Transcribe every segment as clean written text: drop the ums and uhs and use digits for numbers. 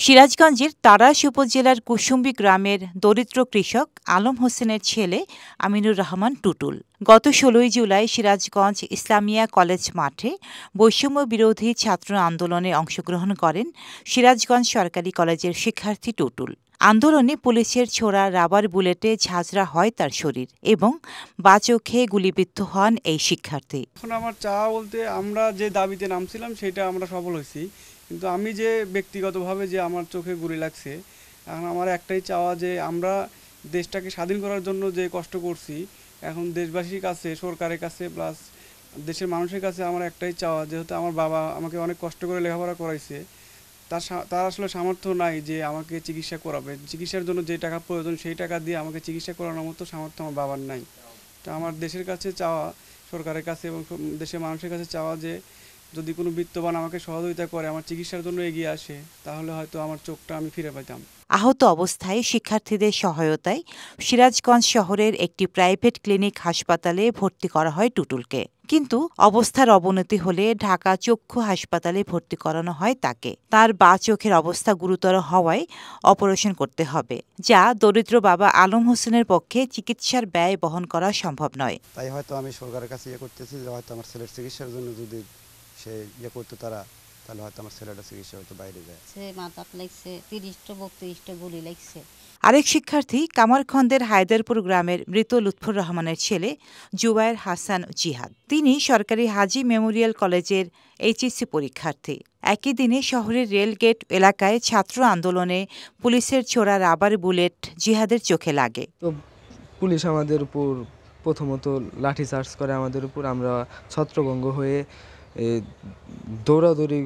সিরাজগঞ্জের তাড়াশ উপজেলার কুসুম্বী গ্রামের দরিদ্র কৃষক আলম হোসেনের ছেলে আমিনুর রহমান টুটুল গত ১৬ জুলাই সিরাজগঞ্জ ইসলামিয়া কলেজ মাঠে বৈষম্য বিরোধী ছাত্র আন্দোলনে অংশগ্রহণ করেন সিরাজগঞ্জ সরকারি কলেজের শিক্ষার্থী টুটুল। আন্দোলনে পুলিশের ছোড়া রাবার বুলেটে ঝাঁঝরা হয় তার শরীর এবং বাঁ চোখে গুলিবিদ্ধ হন এই শিক্ষার্থী। এখন আমার চাওয়া বলতে আমরা যে দাবিতে নামছিলাম সেটা আমরা সফল হয়েছি, কিন্তু আমি যে ব্যক্তিগতভাবে যে আমার চোখে গুলি লাগছে, এখন আমার একটাই চাওয়া যে আমরা দেশটাকে স্বাধীন করার জন্য যে কষ্ট করছি, এখন দেশবাসীর কাছে, সরকারের কাছে, প্লাস দেশের মানুষের কাছে আমার একটাই চাওয়া, যেহেতু আমার বাবা আমাকে অনেক কষ্ট করে লেখাপড়া করাইছে, তার আসলে সামর্থ্য নাই যে আমাকে চিকিৎসা করাবে। চিকিৎসার জন্য যে টাকা প্রয়োজন সেই টাকা দিয়ে আমাকে চিকিৎসা করানোর মতো সামর্থ্য আমার বাবার নাই। তো আমার দেশের কাছে চাওয়া, সরকারের কাছে এবং দেশের মানুষের কাছে চাওয়া যে যদি কোনো বিত্তবান আমাকে সহযোগিতা করে, আমার চিকিৎসার জন্য এগিয়ে আসে, তাহলে হয়তো আমার চোখটা আমি ফিরে পাইতাম। আহত অবস্থায় শিক্ষার্থীদের সহায়তায় সিরাজগঞ্জ শহরের একটি প্রাইভেট ক্লিনিক হাসপাতালে ভর্তি করা হয় টুটুলকে। কিন্তু অবস্থার অবনতি হলে ঢাকা চক্ষু হাসপাতালে ভর্তি করানো হয় তাকে। তার বাঁ চোখের অবস্থা গুরুতর হওয়ায় অপারেশন করতে হবে, যা দরিদ্র বাবা আলম হোসেনের পক্ষে চিকিৎসার ব্যয় বহন করা সম্ভব নয়। তাই হয়তো আমি সরকারের কাছে করতেছি যে হয়তো আমার ছেলের চিকিৎসার জন্য যদি সে করতো তাহলে হয়তো আমার ছেলেটা চিকিৎসা হয়তো বাইরে যায়। মাথাত লাগছে ৩০-৩২টা গুলি লাগছে। আরেক শিক্ষার্থী কামারখন্দের হায়দারপুর গ্রামের মৃত লুৎফর রহমানের ছেলে জুবায়ের হাসান জিহাদ। তিনি সরকারি হাজী মেমোরিয়াল কলেজের এইচএসসি পরীক্ষার্থী। একই দিনে শহরের রেলগেট এলাকায় ছাত্র আন্দোলনে পুলিশের ছোড়া রাবার বুলেট জিহাদের চোখে লাগে। তো পুলিশ আমাদের উপর প্রথমত লাঠিচার্জ করে আমাদের উপর। আমরা ছত্রভঙ্গ হয়ে দৌড়াদৌড়ি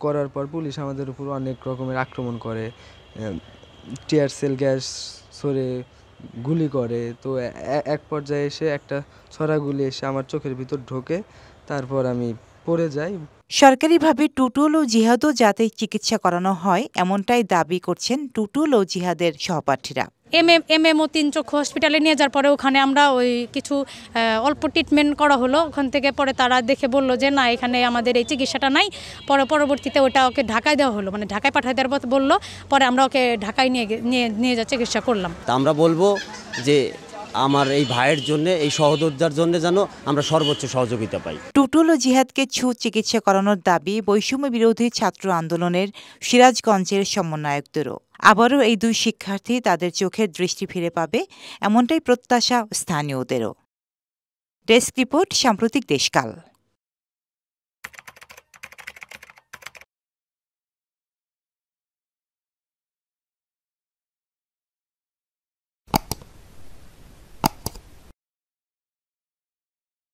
করার পর পুলিশ আমাদের উপর অনেক রকমের আক্রমণ করে, টিয়ার সেল গ্যাস ছড়ে গুলি করে। তো এক পর্যায়ে এসে একটা ছড়া গুলি এসে আমার চোখের ভিতর ঢোকে, তারপর আমি পড়ে যাই। সরকারিভাবে টুটুল ও জিহাদও যাতে চিকিৎসা করানো হয় এমনটাই দাবি করছেন টুটুল ও জিহাদের সহপাঠীরা। এমএমও ৩ চক্ষু হসপিটালে নিয়ে যাওয়ার পরে ওখানে আমরা ওই কিছু অল্প ট্রিটমেন্ট করা হলো। ওখান থেকে পরে তারা দেখে বললো যে না, এখানে আমাদের এই চিকিৎসাটা নাই। পরবর্তীতে ওটা ওকে ঢাকায় দেওয়া হলো, মানে ঢাকায় পাঠায় দেওয়ার পর বললো, পরে আমরা ওকে ঢাকায় নিয়ে যা চিকিৎসা করলাম। তা আমরা বলবো যে আমার এই ভাইয়ের জন্য, এই সহযোদ্ধার জন্য যেন আমরা সর্বোচ্চ সহযোগিতা পাই। টুটুল ও জিহাদকে চিকিৎসা করানোর দাবি বৈষম্য বিরোধী ছাত্র আন্দোলনের সিরাজগঞ্জের সমন্বয়কদেরও। আবারও এই দুই শিক্ষার্থী তাদের চোখের দৃষ্টি ফিরে পাবে এমনটাই প্রত্যাশা স্থানীয়দেরও। ডেস্ক রিপোর্ট, সাম্প্রতিক দেশকাল।